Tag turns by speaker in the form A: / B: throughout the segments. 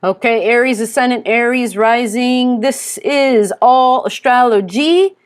A: Okay, Aries Ascendant, Aries Rising. This is all astrology.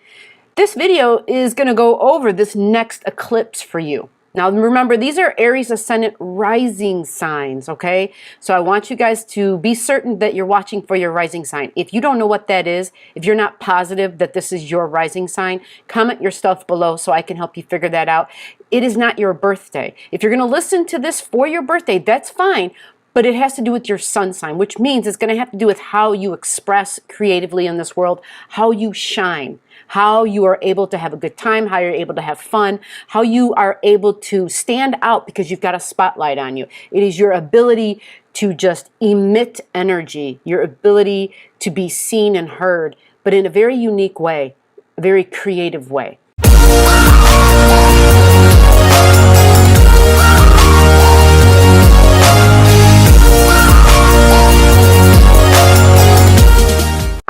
A: This video is going to go over this next eclipse for you. Now remember, these are Aries Ascendant rising signs, okay? So I want you guys to be certain that you're watching for your rising sign. If you don't know what that is, if you're not positive that this is your rising sign, comment your stuff below so I can help you figure that out. It is not your birthday. If you're going to listen to this for your birthday, that's fine. But it has to do with your sun sign, which means it's going to have to do with how you express creatively in this world, how you shine, how you are able to have a good time, how you're able to have fun, how you are able to stand out because you've got a spotlight on you. It is your ability to just emit energy, your ability to be seen and heard, but in a very unique way, a very creative way.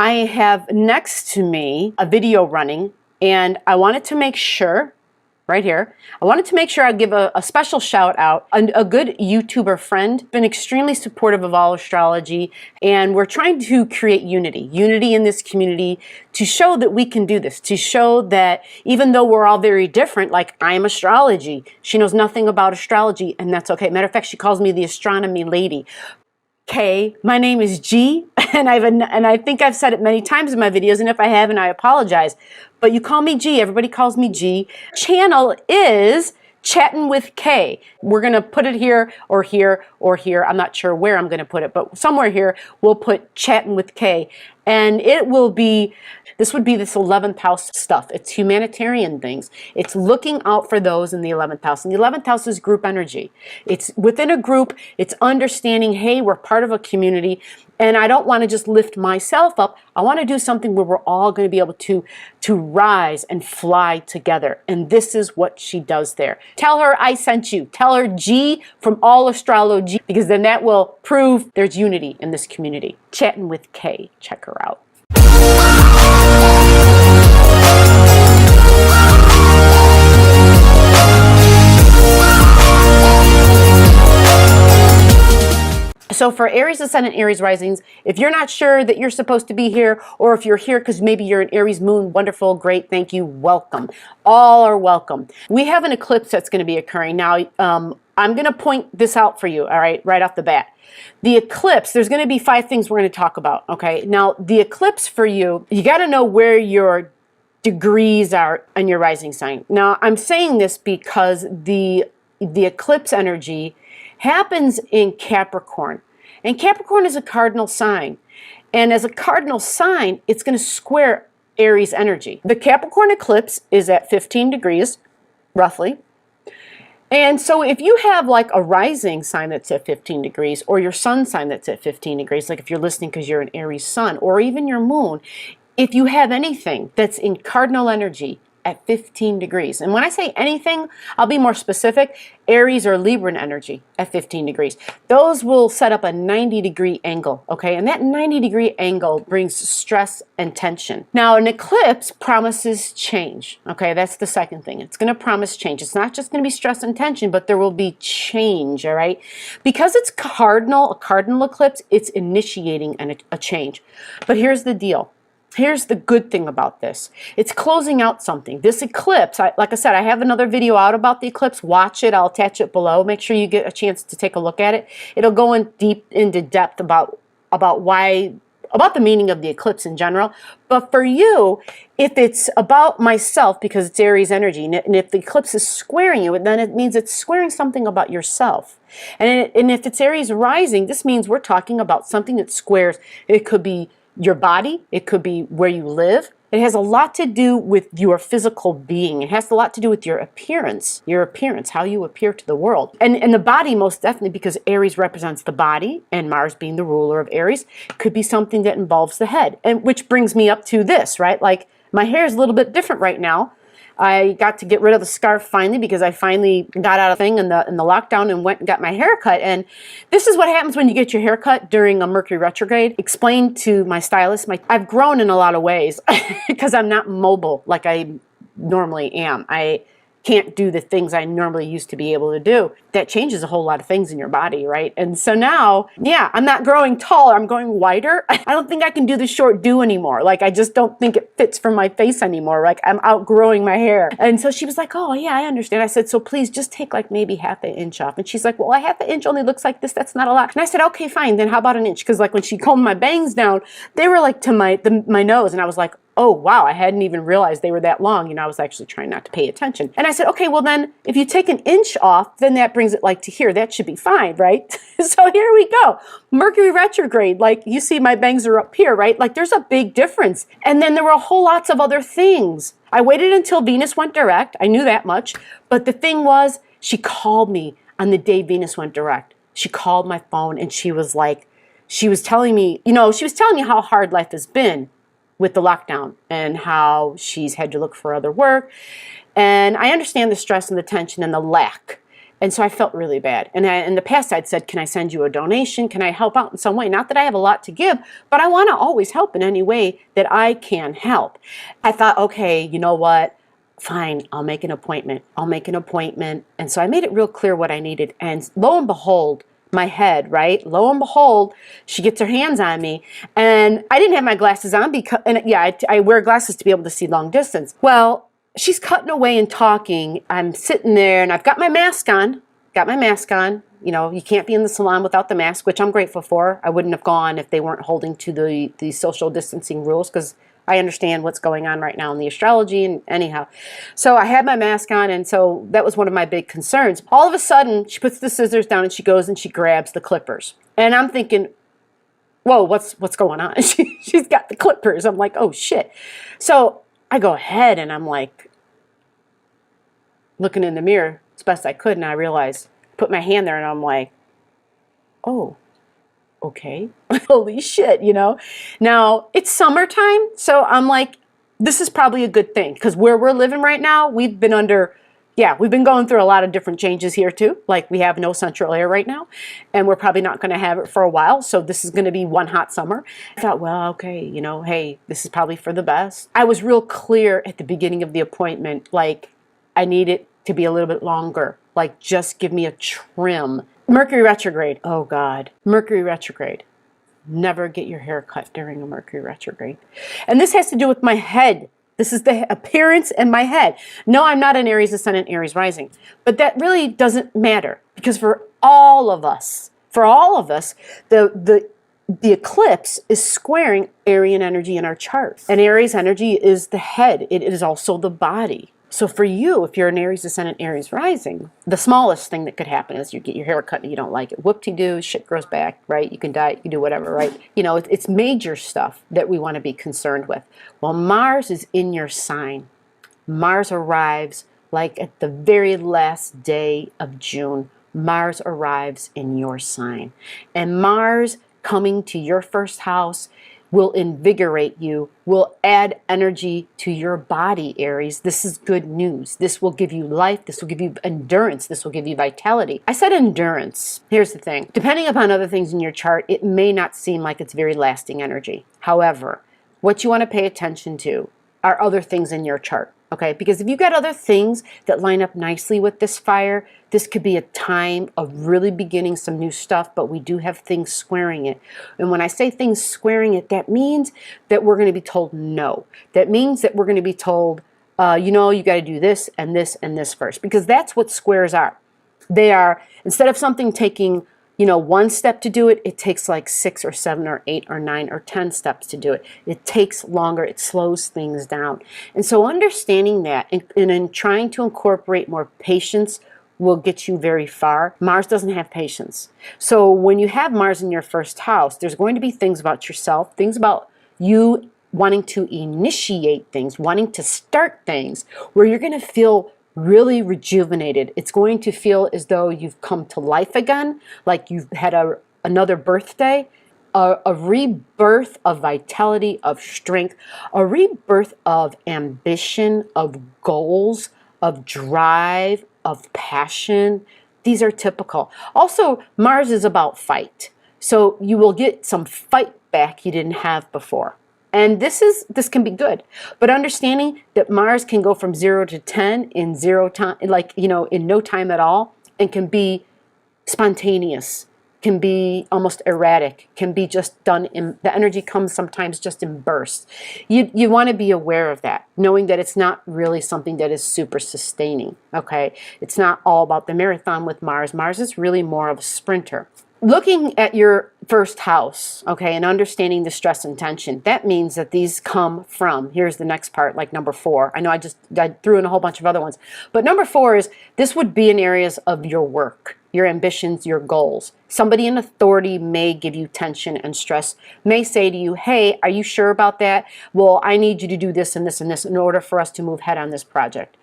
A: I have next to me a video running, and I wanted to make sure, right here, I wanted to make sure I give a special shout out. A good YouTuber friend, been extremely supportive of all astrology, and we're trying to create unity in this community to show that we can do this, to show that even though we're all very different, like I'm astrology, she knows nothing about astrology, and that's okay. Matter of fact, she calls me the astronomy lady. K, my name is G, and I think I've said it many times in my videos, and if I haven't, I apologize. But you call me G, everybody calls me G. Channel is Chatting with K. We're gonna put it here or here or here. I'm not sure where I'm gonna put it, but somewhere here we'll put Chatting with K. And it will be, this would be this 11th house stuff. It's humanitarian things. It's looking out for those in the 11th house. And the 11th house is group energy. It's within a group, it's understanding, hey, we're part of a community, and I don't want to just lift myself up. I want to do something where we're all going to be able to rise and fly together. And this is what she does there. Tell her I sent you. Tell her G from All Astrology, because then that will prove there's unity in this community. Chatting with K. Check her out. So for Aries Ascendant, Aries Risings, if you're not sure that you're supposed to be here, or if you're here because maybe you're an Aries moon, wonderful, great, thank you, welcome. All are welcome. We have an eclipse that's going to be occurring. Now, I'm going to point this out for you, all right, right off the bat. The eclipse, there's going to be 5 things we're going to talk about, okay? Now, the eclipse for you, you got to know where your degrees are in your rising sign. Now, I'm saying this because the eclipse energy happens in Capricorn. And Capricorn is a cardinal sign. And as a cardinal sign, it's going to square Aries energy. The Capricorn eclipse is at 15 degrees, roughly. And so if you have like a rising sign that's at 15 degrees, or your sun sign that's at 15 degrees, like if you're listening because you're an Aries sun, or even your moon, if you have anything that's in cardinal energy at 15 degrees. And when I say anything, I'll be more specific. Aries or Libran energy at 15 degrees. Those will set up a 90-degree angle, okay? And that 90-degree angle brings stress and tension. Now, an eclipse promises change, okay? That's the second thing. It's going to promise change. It's not just going to be stress and tension, but there will be change, all right? Because it's a cardinal eclipse, it's initiating a change. But here's the deal. Here's the good thing about this. It's closing out something. This eclipse, like I said, I have another video out about the eclipse. Watch it. I'll attach it below. Make sure you get a chance to take a look at it. It'll go into depth about the meaning of the eclipse in general. But for you, if it's about myself, because it's Aries energy, and if the eclipse is squaring you, then it means it's squaring something about yourself. And if it's Aries rising, this means we're talking about something that squares. It could be your body, it could be where you live. It has a lot to do with your physical being. It has a lot to do with your appearance, how you appear to the world. And the body, most definitely, because Aries represents the body, and Mars being the ruler of Aries, could be something that involves the head. And which brings me up to this, right? Like, my hair is a little bit different right now. I got to get rid of the scarf finally because I finally got out of thing in the lockdown and went and got my hair cut. And this is what happens when you get your hair cut during a Mercury retrograde. Explained to my stylist, I've grown in a lot of ways because I'm not mobile like I normally am. I can't do the things I normally used to be able to do. That changes a whole lot of things in your body, right? And so now, yeah, I'm not growing taller, I'm going wider. I don't think I can do the short do anymore. Like, I just don't think it fits for my face anymore. Like, I'm outgrowing my hair. And so she was like, oh yeah, I understand. I said, so please just take like maybe half an inch off. And she's like, well, a half an inch only looks like this. That's not a lot. And I said, okay, fine. Then how about an inch? Because like when she combed my bangs down, they were like to my nose. And I was like, oh, wow, I hadn't even realized they were that long. You know, I was actually trying not to pay attention. And I said, okay, well then, if you take an inch off, then that brings it like to here. That should be fine, right? So here we go. Mercury retrograde, like you see my bangs are up here, right? Like there's a big difference. And then there were a whole lots of other things. I waited until Venus went direct. I knew that much. But the thing was, she called me on the day Venus went direct. She called my phone and she was like, she was telling me, you know, she was telling me how hard life has been with the lockdown and how she's had to look for other work. And I understand the stress and the tension and the lack. And so I felt really bad. And in the past I'd said, can I send you a donation? Can I help out in some way? Not that I have a lot to give, but I want to always help in any way that I can help. I thought, okay, you know what? Fine, I'll make an appointment. I'll make an appointment. And so I made it real clear what I needed. And lo and behold, my head, right? Lo and behold, she gets her hands on me, and I didn't have my glasses on because, and yeah, I wear glasses to be able to see long distance. Well, she's cutting away and talking. I'm sitting there, and I've got my mask on. You know, you can't be in the salon without the mask, which I'm grateful for. I wouldn't have gone if they weren't holding to the social distancing rules, because I understand what's going on right now in the astrology, and anyhow. So I had my mask on, and so that was one of my big concerns. All of a sudden, she puts the scissors down and she goes and she grabs the clippers. And I'm thinking, whoa, what's going on? She's got the clippers. I'm like, oh shit. So I go ahead and I'm like looking in the mirror as best I could, and I realized, put my hand there and I'm like, oh. Okay, holy shit, you know. Now, it's summertime, so I'm like, this is probably a good thing, because where we're living right now, we've been going through a lot of different changes here too. Like, we have no central air right now, and we're probably not going to have it for a while, so this is going to be one hot summer. I thought, well, okay, you know, hey, this is probably for the best. I was real clear at the beginning of the appointment, like, I need it to be a little bit longer. Like, just give me a trim. Mercury retrograde. Oh God. Mercury retrograde. Never get your hair cut during a Mercury retrograde. And this has to do with my head. This is the appearance in my head. No, I'm not an Aries ascendant, Aries rising. But that really doesn't matter, because for all of us, the eclipse is squaring Aryan energy in our chart. And Aries energy is the head. It is also the body. So for you, if you're an Aries ascendant, Aries rising, the smallest thing that could happen is you get your hair cut and you don't like it. Whoop-de-doo, shit grows back, right? You can die, you can do whatever, right? You know, it's major stuff that we want to be concerned with. Well, Mars is in your sign. Mars arrives like at the very last day of June. Mars arrives in your sign. And Mars coming to your first house will invigorate you, will add energy to your body, Aries. This is good news. This will give you life. This will give you endurance. This will give you vitality. I said endurance. Here's the thing. Depending upon other things in your chart, it may not seem like it's very lasting energy. However, what you want to pay attention to are other things in your chart. Okay, because if you've got other things that line up nicely with this fire, this could be a time of really beginning some new stuff, but we do have things squaring it. And when I say things squaring it, that means that we're going to be told no. That means that we're going to be told, you know, you got to do this and this and this first, because that's what squares are. They are, instead of something taking, you know, one step to do it, it takes like 6 or 7 or 8 or 9 or 10 steps to do it. It takes longer. It slows things down. And so understanding that and in trying to incorporate more patience will get you very far. Mars doesn't have patience. So when you have Mars in your first house, there's going to be things about yourself, things about you wanting to initiate things, wanting to start things, where you're going to feel really rejuvenated. It's going to feel as though you've come to life again, like you've had another birthday, a rebirth of vitality, of strength, a rebirth of ambition, of goals, of drive, of passion. These are typical. Also, Mars is about fight. So you will get some fight back you didn't have before. And this can be good, but understanding that Mars can go from 0 to 10 in 0 time, like, in no time at all, and can be spontaneous, can be almost erratic, can be just done in, the energy comes sometimes just in bursts. You want to be aware of that, knowing that it's not really something that is super sustaining, okay? It's not all about the marathon with Mars. Mars is really more of a sprinter. Looking at your first house, okay, and understanding the stress and tension, that means that these come from, here's the next part, like number 4. I know I threw in a whole bunch of other ones, but number 4 is, this would be in areas of your work, your ambitions, your goals. Somebody in authority may give you tension and stress, may say to you, hey, are you sure about that? Well, I need you to do this and this and this in order for us to move ahead on this project.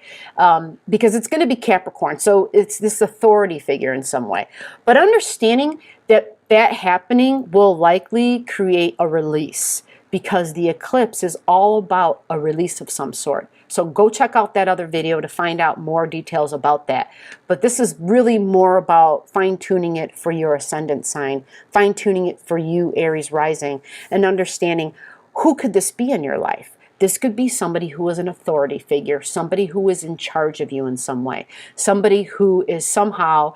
A: Because it's going to be Capricorn, so it's this authority figure in some way. But understanding that that happening will likely create a release, because the eclipse is all about a release of some sort. So go check out that other video to find out more details about that. But this is really more about fine-tuning it for your ascendant sign, fine-tuning it for you, Aries rising, and understanding, who could this be in your life? This could be somebody who is an authority figure, somebody who is in charge of you in some way, somebody who is somehow,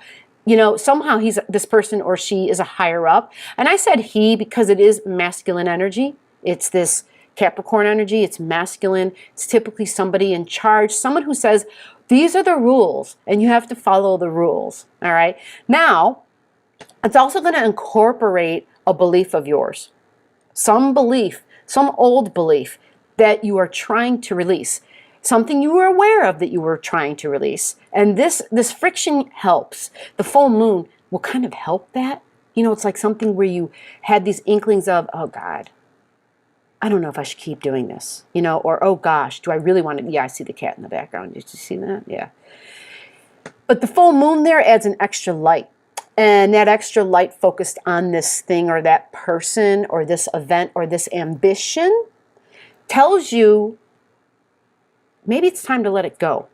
A: somehow this person or she is a higher up. And I said he because it is masculine energy. It's this Capricorn energy, it's masculine, it's typically somebody in charge, someone who says, these are the rules, and you have to follow the rules, all right? Now, it's also going to incorporate a belief of yours, some belief, some old belief that you are trying to release, something you were aware of that you were trying to release, and this friction helps. The full moon will kind of help that. It's like something where you had these inklings of, oh God, I don't know if I should keep doing this, or, oh gosh, do I really want to? Yeah, I see the cat in the background. Did you see that? Yeah. But the full moon there adds an extra light. And that extra light focused on this thing or that person or this event or this ambition tells you maybe it's time to let it go.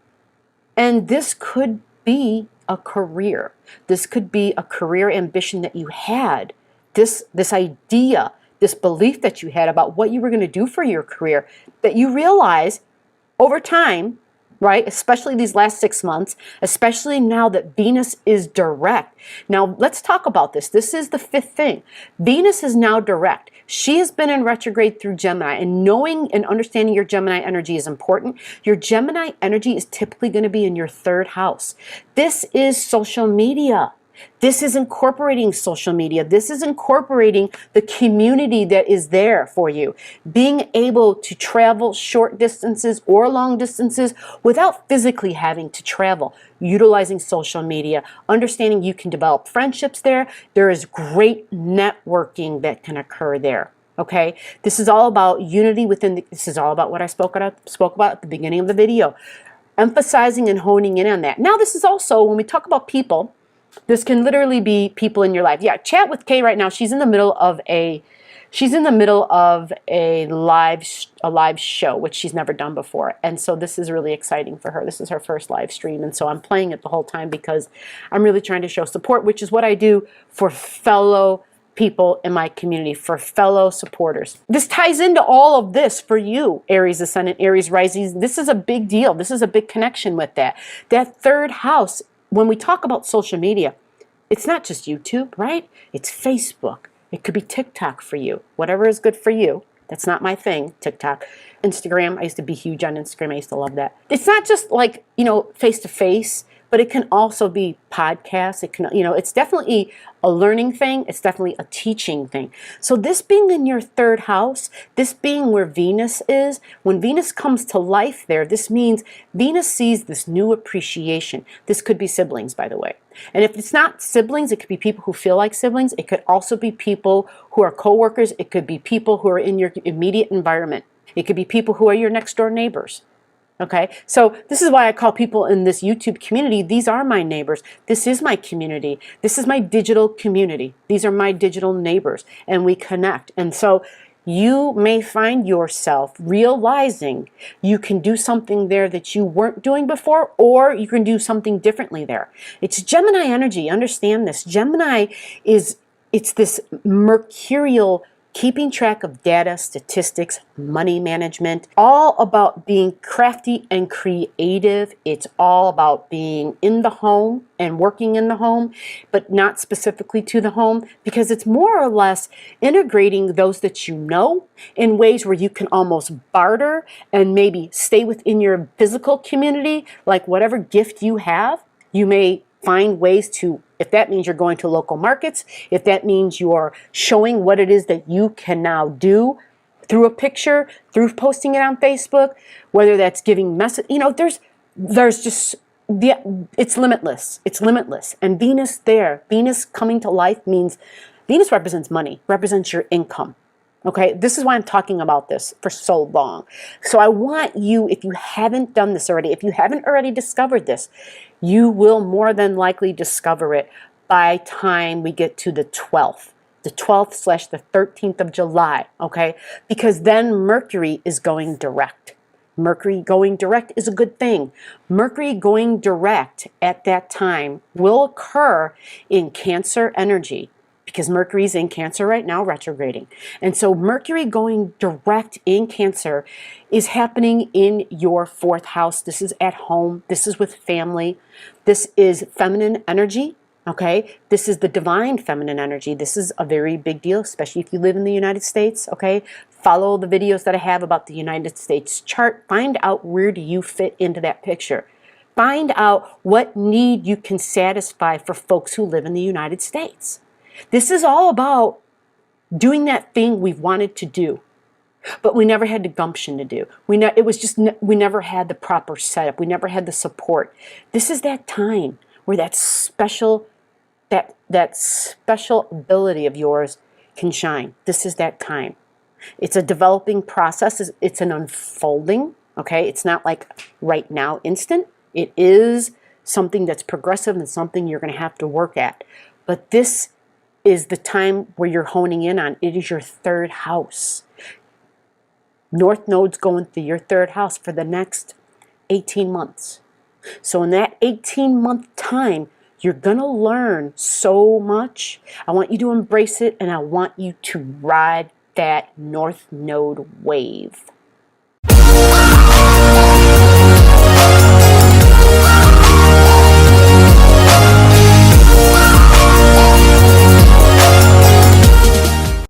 A: And this could be a career. This could be a career ambition that you had. This idea, this belief that you had about what you were going to do for your career, that you realize over time, right, especially these last 6 months, especially now that Venus is direct. Now, let's talk about this. This is the 5th thing. Venus is now direct. She has been in retrograde through Gemini, and knowing and understanding your Gemini energy is important. Your Gemini energy is typically going to be in your 3rd house. This is social media. This is incorporating social media. This is incorporating the community that is there for you. Being able to travel short distances or long distances without physically having to travel. Utilizing social media. Understanding you can develop friendships there. There is great networking that can occur there. Okay? This is all about unity within this is all about what I spoke about at the beginning of the video. Emphasizing and honing in on that. Now, this is also, when we talk about people, this can literally be people in your life. Yeah, chat with Kay right now. She's in the middle of a live show, which she's never done before. And so this is really exciting for her. This is her first live stream. And so I'm playing it the whole time because I'm really trying to show support, which is what I do for fellow people in my community, for fellow supporters. This ties into all of this for you, Aries Ascendant, Aries Rising. This is a big deal. This is a big connection with that. That 3rd house. When we talk about social media, it's not just YouTube, right? It's Facebook. It could be TikTok for you. Whatever is good for you. That's not my thing, TikTok. Instagram, I used to be huge on Instagram. I used to love that. It's not just like, face-to-face, but it can also be podcasts. It can, it's definitely a learning thing. It's definitely a teaching thing. So this being in your 3rd house, this being where Venus is, when Venus comes to life there, this means Venus sees this new appreciation. This could be siblings, by the way. And if it's not siblings, it could be people who feel like siblings. It could also be people who are co-workers. It could be people who are in your immediate environment. It could be people who are your next door neighbors. Okay, so this is why I call people in this YouTube community, these are my neighbors. This is my community. This is my digital community. These are my digital neighbors, and we connect. And so you may find yourself realizing you can do something there that you weren't doing before, or you can do something differently there. It's Gemini energy. Understand this. Gemini it's this mercurial keeping track of data, statistics, money management, all about being crafty and creative. It's all about being in the home and working in the home, but not specifically to the home, because it's more or less integrating those that you know in ways where you can almost barter and maybe stay within your physical community, like whatever gift you have, you may find ways to, if that means you're going to local markets, if that means you're showing what it is that you can now do through a picture, through posting it on Facebook, whether that's giving message, there's just, it's limitless. It's limitless. And Venus there, Venus coming to life means, Venus represents money, represents your income. Okay, this is why I'm talking about this for so long. So I want you, if you haven't done this already, if you haven't already discovered this, you will more than likely discover it by time we get to the 12th. The 12th / the 13th of July, okay? Because then Mercury is going direct. Mercury going direct is a good thing. Mercury going direct at that time will occur in Cancer energy, because Mercury's in Cancer right now, retrograding. And so Mercury going direct in Cancer is happening in your 4th house. This is at home. This is with family. This is feminine energy, okay? This is the divine feminine energy. This is a very big deal, especially if you live in the United States, okay? Follow the videos that I have about the United States chart. Find out where do you fit into that picture. Find out what need you can satisfy for folks who live in the United States. This is all about doing that thing we've wanted to do, but we never had the gumption to do. We never had the proper setup. We never had the support. This is that time where that special ability of yours can shine. This is that time. It's a developing process. It's an unfolding. Okay, it's not like right now, instant. It is something that's progressive and something you're going to have to work at. But this is the time where you're honing in on. It is your 3rd house. North Node's going through your 3rd house for the next 18 months. So in that 18-month time, you're going to learn so much. I want you to embrace it, and I want you to ride that North Node wave.